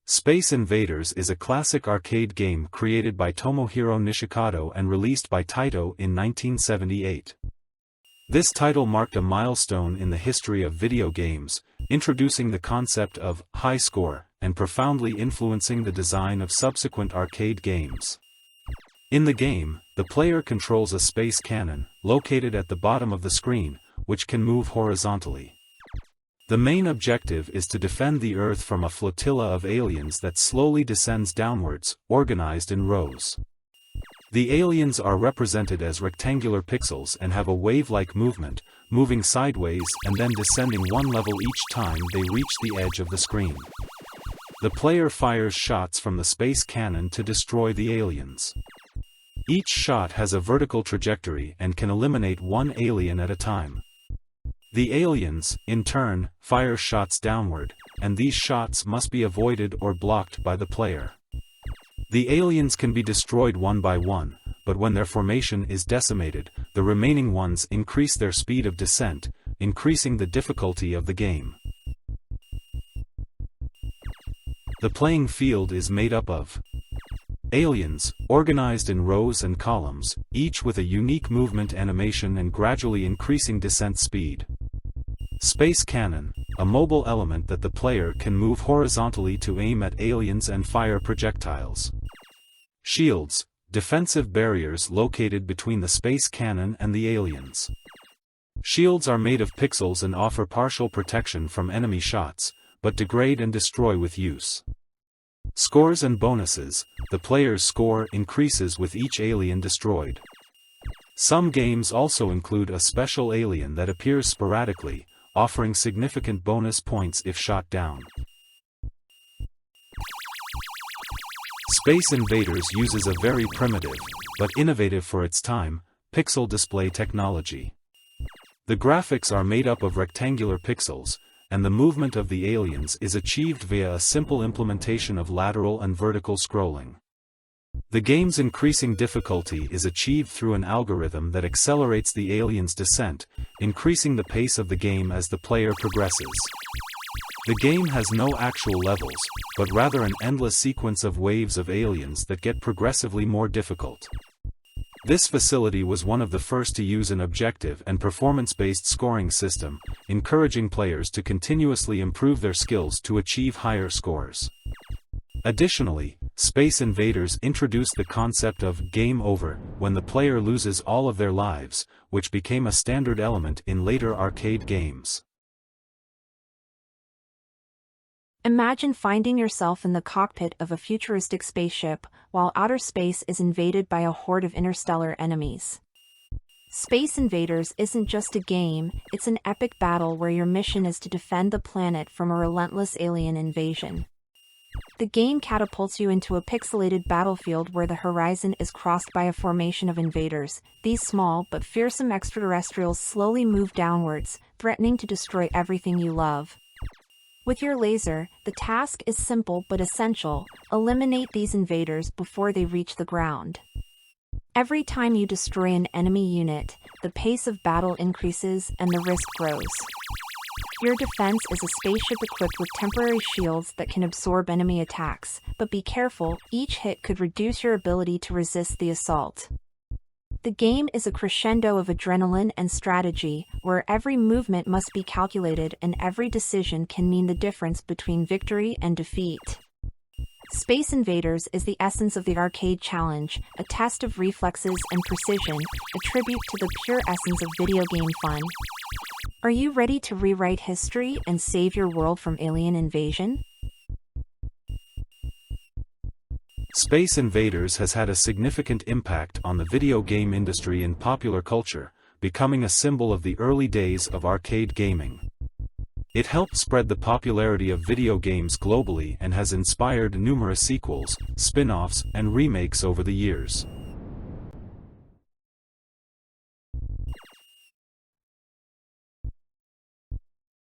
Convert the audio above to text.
Space Invaders is a classic arcade game created by Tomohiro Nishikado and released by Taito in 1978. This title marked a milestone in the history of video games, introducing the concept of high score and profoundly influencing the design of subsequent arcade games. In the game, the player controls a space cannon, located at the bottom of the screen, which can move horizontally. The main objective is to defend the Earth from a flotilla of aliens that slowly descends downwards, organized in rows. The aliens are represented as rectangular pixels and have a wave-like movement, moving sideways and then descending one level each time they reach the edge of the screen. The player fires shots from the space cannon to destroy the aliens. Each shot has a vertical trajectory and can eliminate one alien at a time. The aliens, in turn, fire shots downward, and these shots must be avoided or blocked by the player. The aliens can be destroyed one by one, but when their formation is decimated, the remaining ones increase their speed of descent, increasing the difficulty of the game. The playing field is made up of aliens, organized in rows and columns, each with a unique movement animation and gradually increasing descent speed. Space cannon, a mobile element that the player can move horizontally to aim at aliens and fire projectiles. Shields, defensive barriers located between the space cannon and the aliens. Shields are made of pixels and offer partial protection from enemy shots, but degrade and destroy with use. Scores and bonuses, the player's score increases with each alien destroyed. Some games also include a special alien that appears sporadically, offering significant bonus points if shot down. Space Invaders uses a very primitive, but innovative for its time, pixel display technology. The graphics are made up of rectangular pixels, and the movement of the aliens is achieved via a simple implementation of lateral and vertical scrolling. The game's increasing difficulty is achieved through an algorithm that accelerates the aliens' descent, increasing the pace of the game as the player progresses. The game has no actual levels, but rather an endless sequence of waves of aliens that get progressively more difficult. This facility was one of the first to use an objective and performance-based scoring system, encouraging players to continuously improve their skills to achieve higher scores. Additionally, Space Invaders introduced the concept of game over when the player loses all of their lives, which became a standard element in later arcade games. Imagine finding yourself in the cockpit of a futuristic spaceship, while outer space is invaded by a horde of interstellar enemies. Space Invaders isn't just a game, it's an epic battle where your mission is to defend the planet from a relentless alien invasion. The game catapults you into a pixelated battlefield where the horizon is crossed by a formation of invaders. These small but fearsome extraterrestrials slowly move downwards, threatening to destroy everything you love. With your laser, the task is simple but essential: eliminate these invaders before they reach the ground. Every time you destroy an enemy unit, the pace of battle increases and the risk grows. Your defense is a spaceship equipped with temporary shields that can absorb enemy attacks, but be careful, each hit could reduce your ability to resist the assault. The game is a crescendo of adrenaline and strategy, where every movement must be calculated and every decision can mean the difference between victory and defeat. Space Invaders is the essence of the arcade challenge, a test of reflexes and precision, a tribute to the pure essence of video game fun. Are you ready to rewrite history and save your world from alien invasion? Space Invaders has had a significant impact on the video game industry in popular culture, becoming a symbol of the early days of arcade gaming. It helped spread the popularity of video games globally and has inspired numerous sequels, spin-offs, and remakes over the years.